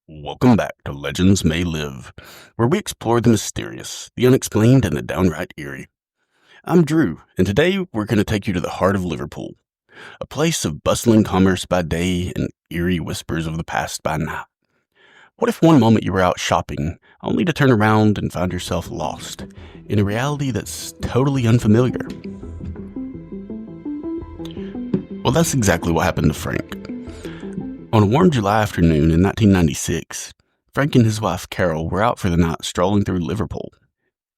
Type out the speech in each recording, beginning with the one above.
Welcome back to Legends May Live, where we explore the mysterious, the unexplained, and the downright eerie. I'm Drew, and today we're going to take you to the heart of Liverpool, a place of bustling commerce by day and eerie whispers of the past by night. What if one moment you were out shopping, only to turn around and find yourself lost in a reality that's totally unfamiliar? Well, that's exactly what happened to Frank. On a warm July afternoon in 1996, Frank and his wife Carol were out for the night strolling through Liverpool.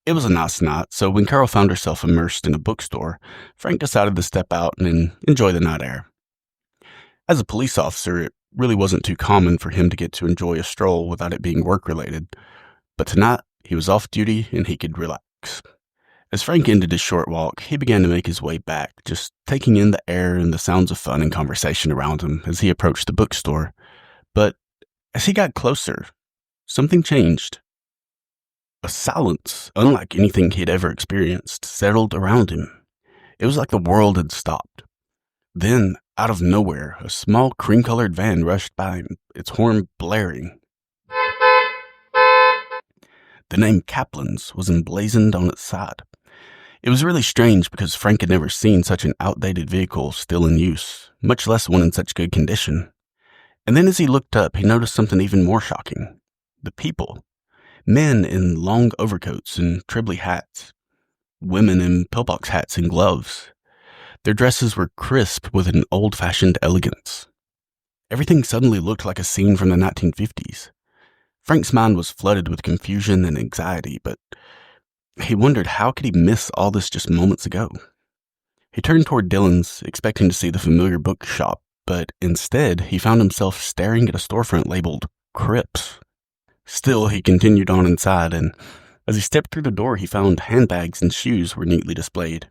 It was a nice night, so when Carol found herself immersed in a bookstore, Frank decided to step out and enjoy the night air. As a police officer, it really wasn't too common for him to get to enjoy a stroll without it being work-related, but tonight he was off duty and he could relax. As Frank ended his short walk, he began to make his way back, just taking in the air and the sounds of fun and conversation around him as he approached the bookstore. But as he got closer, something changed. A silence, unlike anything he'd ever experienced, settled around him. It was like the world had stopped. Then, out of nowhere, a small cream-colored van rushed by him, its horn blaring. The name Kaplan's was emblazoned on its side. It was really strange because Frank had never seen such an outdated vehicle still in use, much less one in such good condition. And then as he looked up, he noticed something even more shocking. The people. Men in long overcoats and trebly hats. Women in pillbox hats and gloves. Their dresses were crisp with an old-fashioned elegance. Everything suddenly looked like a scene from the 1950s. Frank's mind was flooded with confusion and anxiety, but he wondered how could he miss all this just moments ago. He turned toward Dylan's, expecting to see the familiar bookshop, but instead he found himself staring at a storefront labeled Cripps. Still, he continued on inside, and as he stepped through the door, he found handbags and shoes were neatly displayed,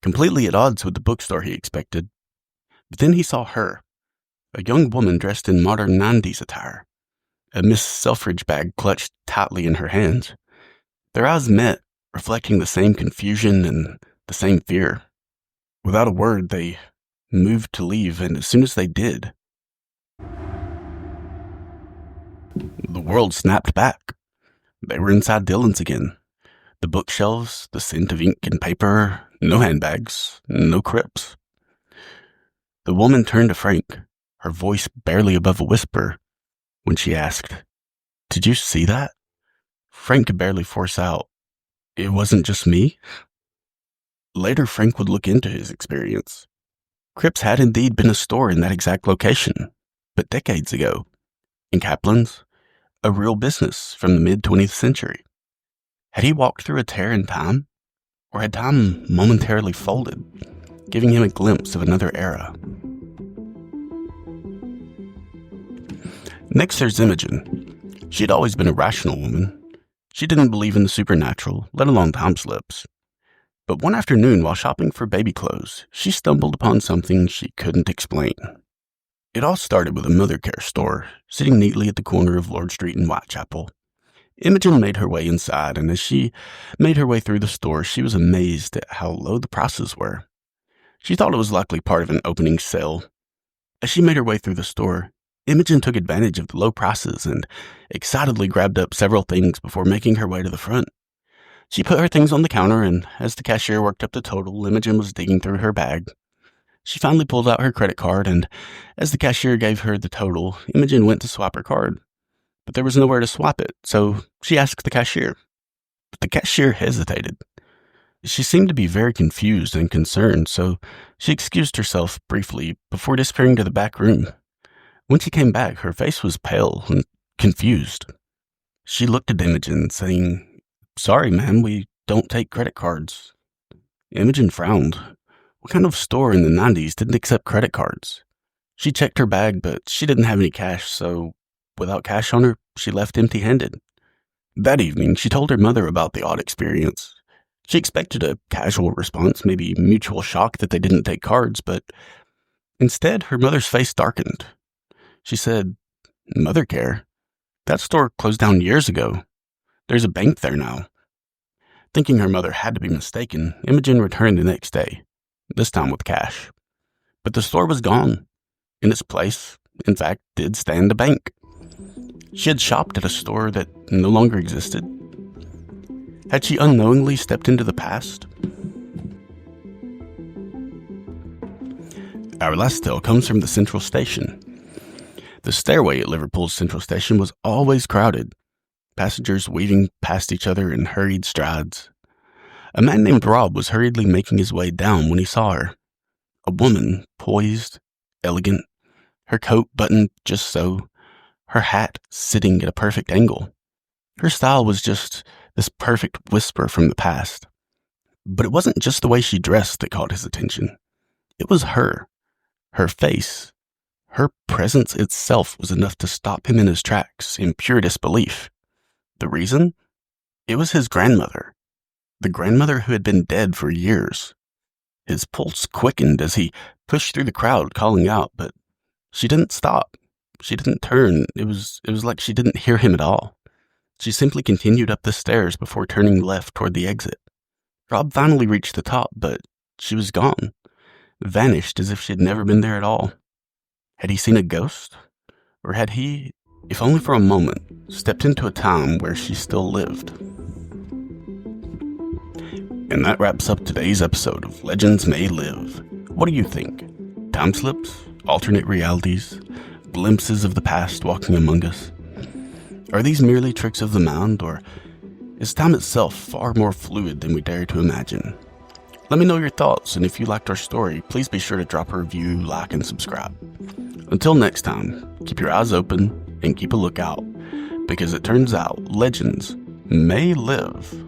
completely at odds with the bookstore he expected. But then he saw her, a young woman dressed in modern 90s attire, a Miss Selfridge bag clutched tightly in her hands. Their eyes met, reflecting the same confusion and the same fear. Without a word, they moved to leave, and as soon as they did, the world snapped back. They were inside Dylan's again. The bookshelves, the scent of ink and paper, no handbags, no Cripps. The woman turned to Frank, her voice barely above a whisper, when she asked, "Did you see that?" Frank could barely force out, "It wasn't just me?" Later, Frank would look into his experience. Cripps had indeed been a store in that exact location, but decades ago. And Kaplan's, a real business from the mid-20th century. Had he walked through a tear in time? Or had time momentarily folded, giving him a glimpse of another era? Next, there's Imogen. She'd always been a rational woman. She didn't believe in the supernatural, let alone time slips. But one afternoon, while shopping for baby clothes, she stumbled upon something she couldn't explain. It all started with a Mothercare store, sitting neatly at the corner of Lord Street in Whitechapel. Imogen made her way inside, and as she made her way through the store, she was amazed at how low the prices were. She thought it was likely part of an opening sale. As she made her way through the store, Imogen took advantage of the low prices and excitedly grabbed up several things before making her way to the front. She put her things on the counter, and as the cashier worked up the total, Imogen was digging through her bag. She finally pulled out her credit card, and as the cashier gave her the total, Imogen went to swipe her card. But there was nowhere to swipe it, so she asked the cashier. But the cashier hesitated. She seemed to be very confused and concerned, so she excused herself briefly before disappearing to the back room. When she came back, her face was pale and confused. She looked at Imogen, saying, "Sorry, ma'am, we don't take credit cards." Imogen frowned. What kind of store in the 90s didn't accept credit cards? She checked her bag, but she didn't have any cash, so without cash on her, she left empty-handed. That evening, she told her mother about the odd experience. She expected a casual response, maybe mutual shock that they didn't take cards, but instead, her mother's face darkened. She said, "Mothercare? That store closed down years ago. There's a bank there now." Thinking her mother had to be mistaken, Imogen returned the next day, this time with cash. But the store was gone. In its place, in fact, did stand a bank. She had shopped at a store that no longer existed. Had she unknowingly stepped into the past? Our last tale comes from the Central Station. The stairway at Liverpool's Central Station was always crowded, passengers weaving past each other in hurried strides. A man named Rob was hurriedly making his way down when he saw her. A woman, poised, elegant, her coat buttoned just so, her hat sitting at a perfect angle. Her style was just this perfect whisper from the past. But it wasn't just the way she dressed that caught his attention. It was her face. Her presence itself was enough to stop him in his tracks in pure disbelief. The reason? It was his grandmother. The grandmother who had been dead for years. His pulse quickened as he pushed through the crowd calling out, but she didn't stop. She didn't turn. It was like she didn't hear him at all. She simply continued up the stairs before turning left toward the exit. Rob finally reached the top, but she was gone. Vanished as if she had never been there at all. Had he seen a ghost? Or had he, if only for a moment, stepped into a time where she still lived? And that wraps up today's episode of Legends May Live. What do you think? Time slips? Alternate realities? Glimpses of the past walking among us? Are these merely tricks of the mind, or is time itself far more fluid than we dare to imagine? Let me know your thoughts, and if you liked our story, please be sure to drop a review, like, and subscribe. Until next time, keep your eyes open and keep a lookout, because it turns out legends may live.